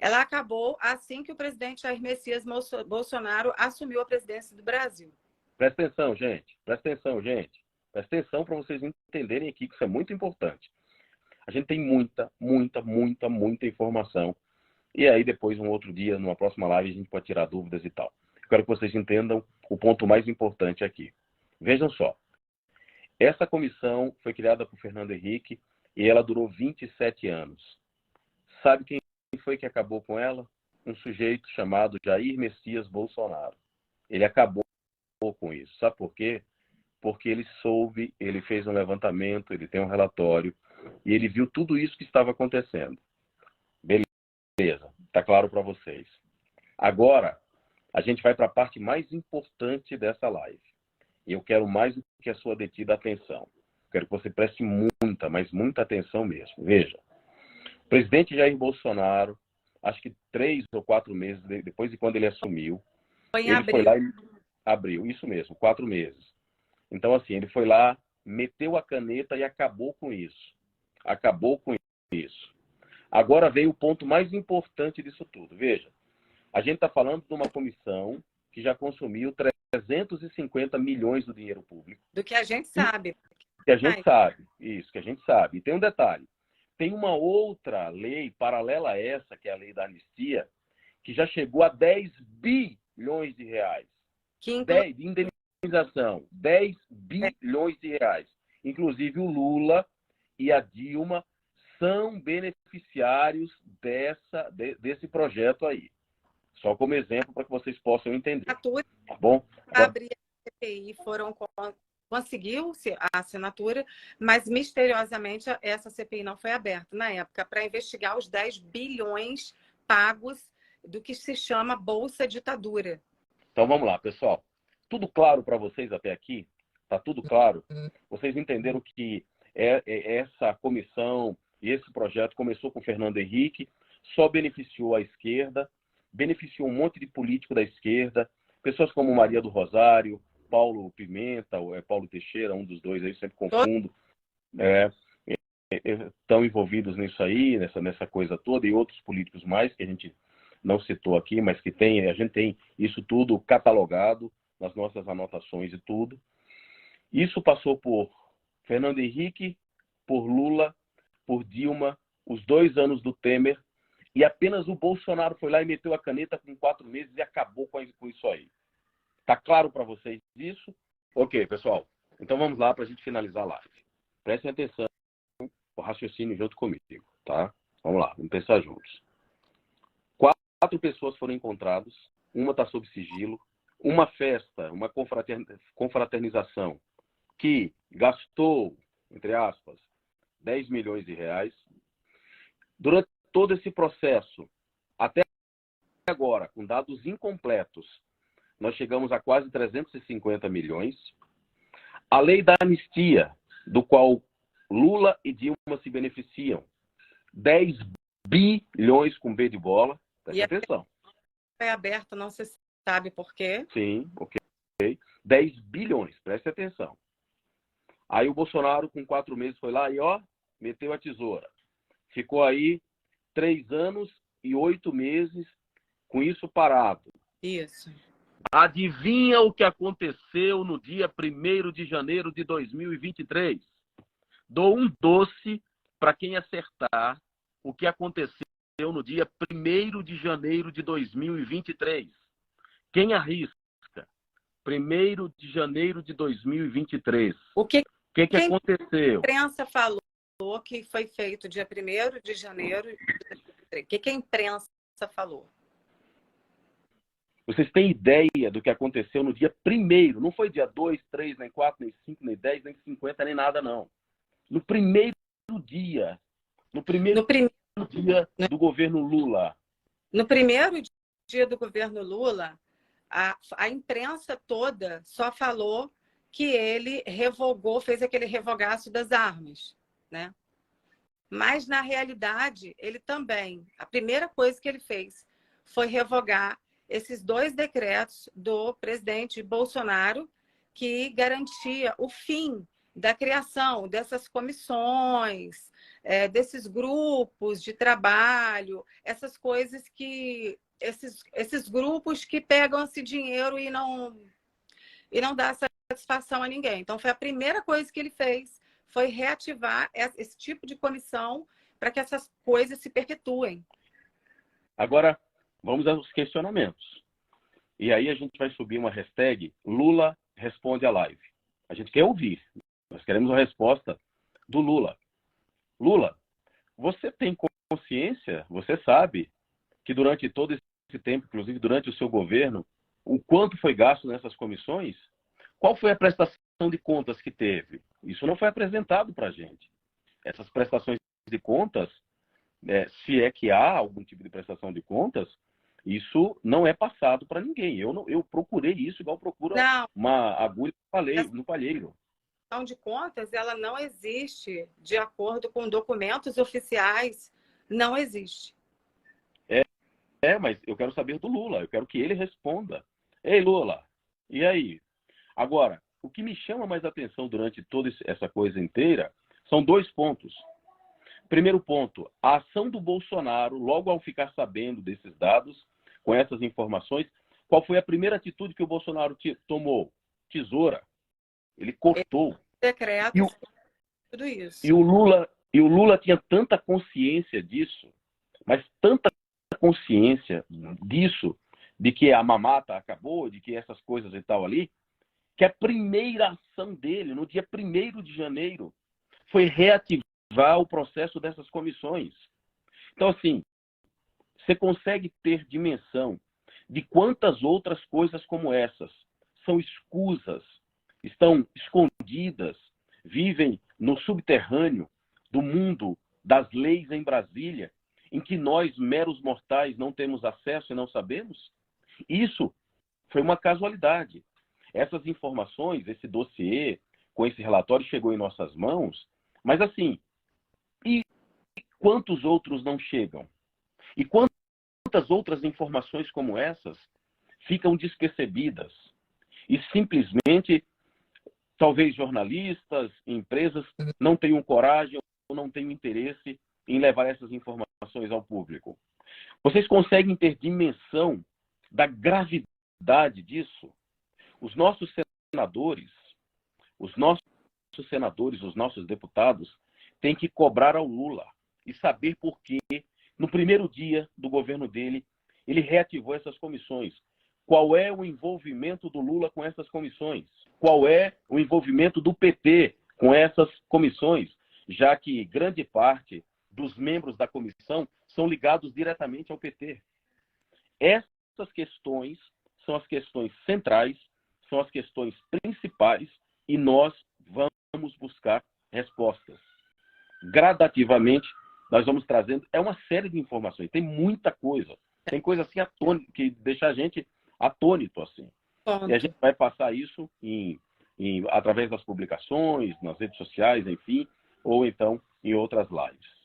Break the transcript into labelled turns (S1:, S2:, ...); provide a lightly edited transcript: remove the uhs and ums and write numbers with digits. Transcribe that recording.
S1: ela acabou assim que o presidente Jair Messias Bolsonaro assumiu a presidência do Brasil.
S2: Presta atenção, gente. Presta atenção, gente. Presta atenção para vocês entenderem aqui que isso é muito importante. A gente tem muita informação. E aí depois, um outro dia, numa próxima live, a gente pode tirar dúvidas e tal. Eu quero que vocês entendam o ponto mais importante aqui. Vejam só. Essa comissão foi criada por Fernando Henrique e ela durou 27 anos. Sabe quem foi que acabou com ela? Um sujeito chamado Jair Messias Bolsonaro. Ele acabou com isso. Sabe por quê? Porque ele soube, ele fez um levantamento, ele tem um relatório e ele viu tudo isso que estava acontecendo. Beleza, tá claro para vocês. Agora, a gente vai para a parte mais importante dessa live. E eu quero mais do que a sua detida atenção. Quero que você preste muita, mas muita atenção mesmo. Veja, o presidente Jair Bolsonaro, acho que 3 ou 4 meses depois de quando ele assumiu, foi lá e abriu, isso mesmo, 4 meses. Então, assim, ele foi lá, meteu a caneta e acabou com isso. Acabou com isso. Agora veio o ponto mais importante disso tudo. Veja, a gente está falando de uma comissão que já consumiu 350 milhões do dinheiro público.
S1: Do que a gente sabe.
S2: Que a gente sabe, isso, que a gente sabe. E tem um detalhe. Tem uma outra lei paralela a essa, que é a lei da anistia, que já chegou a 10 bilhões de reais. De indenização. 10 bilhões de reais. Inclusive o Lula e a Dilma são beneficiários desse projeto aí. Só como exemplo para que vocês possam entender. Tá bom?
S1: Abrir a CPI conseguiu a assinatura, mas misteriosamente essa CPI não foi aberta na época para investigar os 10 bilhões pagos do que se chama Bolsa Ditadura.
S2: Então vamos lá, pessoal. Tudo claro para vocês até aqui? Tá tudo claro? Vocês entenderam que essa comissão e esse projeto começou com Fernando Henrique, só beneficiou a esquerda, beneficiou um monte de político da esquerda, pessoas como Maria do Rosário, Paulo Pimenta, ou Paulo Teixeira, um dos dois aí, sempre confundo, estão envolvidos nisso aí, nessa coisa toda, e outros políticos mais, que a gente não citou aqui, mas que a gente tem isso tudo catalogado nas nossas anotações e tudo. Isso passou por Fernando Henrique, por Lula, por Dilma, os 2 anos do Temer, e apenas o Bolsonaro foi lá e meteu a caneta com 4 meses e acabou com isso aí. Tá claro para vocês isso? Ok, pessoal. Então vamos lá para a gente finalizar a live. Prestem atenção, o raciocínio junto comigo, tá? Vamos lá, vamos pensar juntos. 4 pessoas foram encontradas, uma está sob sigilo, uma festa, uma confraternização que gastou, entre aspas, 10 milhões de reais. Durante todo esse processo, até agora, com dados incompletos, nós chegamos a quase 350 milhões. A lei da anistia, do qual Lula e Dilma se beneficiam, 10 bilhões com B de bola. Presta atenção.
S1: Foi aberta, não se sabe por quê.
S2: Sim, ok. 10 bilhões, presta atenção. Aí o Bolsonaro, com 4 meses, foi lá e, meteu a tesoura. Ficou aí 3 anos e 8 meses com isso parado.
S1: Isso.
S2: Adivinha o que aconteceu no dia 1º de janeiro de 2023? Dou um doce para quem acertar o que aconteceu no dia 1º de janeiro de 2023. Quem arrisca? 1º de janeiro de 2023.
S1: O que
S2: aconteceu?
S1: A imprensa falou que foi feito dia 1º de janeiro. O que a imprensa falou?
S2: Vocês têm ideia do que aconteceu no dia 1º? Não foi dia 2, 3, nem 4, nem 5, nem 10, nem 50, nem nada, não. No primeiro dia. No primeiro dia do governo Lula.
S1: No primeiro dia do governo Lula, a imprensa toda só falou que ele fez aquele revogaço das armas, né? Mas, na realidade, ele também, a primeira coisa que ele fez foi revogar esses 2 decretos do presidente Bolsonaro que garantia o fim da criação dessas comissões, desses grupos de trabalho, essas coisas que... Esses grupos que pegam esse dinheiro e não dá satisfação a ninguém. Então, foi a primeira coisa que ele fez, foi reativar esse tipo de comissão para que essas coisas se perpetuem.
S2: Agora, vamos aos questionamentos. E aí a gente vai subir uma hashtag Lula responde a live. A gente quer ouvir. Nós queremos a resposta do Lula. Lula, você tem consciência, você sabe que durante todo esse tempo, inclusive durante o seu governo, o quanto foi gasto nessas comissões? Qual foi a prestação de contas que teve? Isso não foi apresentado para a gente. Essas prestações de contas, se é que há algum tipo de prestação de contas, isso não é passado para ninguém. Eu procurei isso igual procura uma agulha no palheiro.
S1: A prestação de contas, ela não existe de acordo com documentos oficiais, não existe.
S2: Mas eu quero saber do Lula, eu quero que ele responda. Ei, Lula, e aí? Agora, o que me chama mais atenção durante toda essa coisa inteira são dois pontos. Primeiro ponto, a ação do Bolsonaro, logo ao ficar sabendo desses dados, com essas informações, qual foi a primeira atitude que o Bolsonaro tomou? Tesoura. Ele cortou.
S1: Decreto, tudo isso.
S2: E o Lula tinha tanta consciência disso, mas tanta consciência disso, de que a mamata acabou, de que essas coisas e tal ali, que a primeira ação dele, no dia 1º de janeiro, foi reativar o processo dessas comissões. Então, assim, você consegue ter dimensão de quantas outras coisas como essas são escusas, estão escondidas, vivem no subterrâneo do mundo das leis em Brasília, em que nós, meros mortais, não temos acesso e não sabemos? Isso foi uma casualidade. Essas informações, esse dossiê, com esse relatório, chegou em nossas mãos, mas assim, e quantos outros não chegam? E quantas outras informações como essas ficam despercebidas? E simplesmente, talvez jornalistas, empresas não tenham coragem ou não tenham interesse em levar essas informações ao público. Vocês conseguem ter dimensão da gravidade disso? Os nossos senadores, os nossos deputados têm que cobrar ao Lula e saber por que, no primeiro dia do governo dele, ele reativou essas comissões. Qual é o envolvimento do Lula com essas comissões? Qual é o envolvimento do PT com essas comissões? Já que grande parte dos membros da comissão são ligados diretamente ao PT. Essas questões são as questões centrais, são as questões principais e nós vamos buscar respostas. Gradativamente, nós vamos trazendo, é uma série de informações, tem muita coisa. Tem coisa assim que deixa a gente atônito assim. E a gente vai passar isso através das publicações, nas redes sociais, enfim, ou então em outras lives.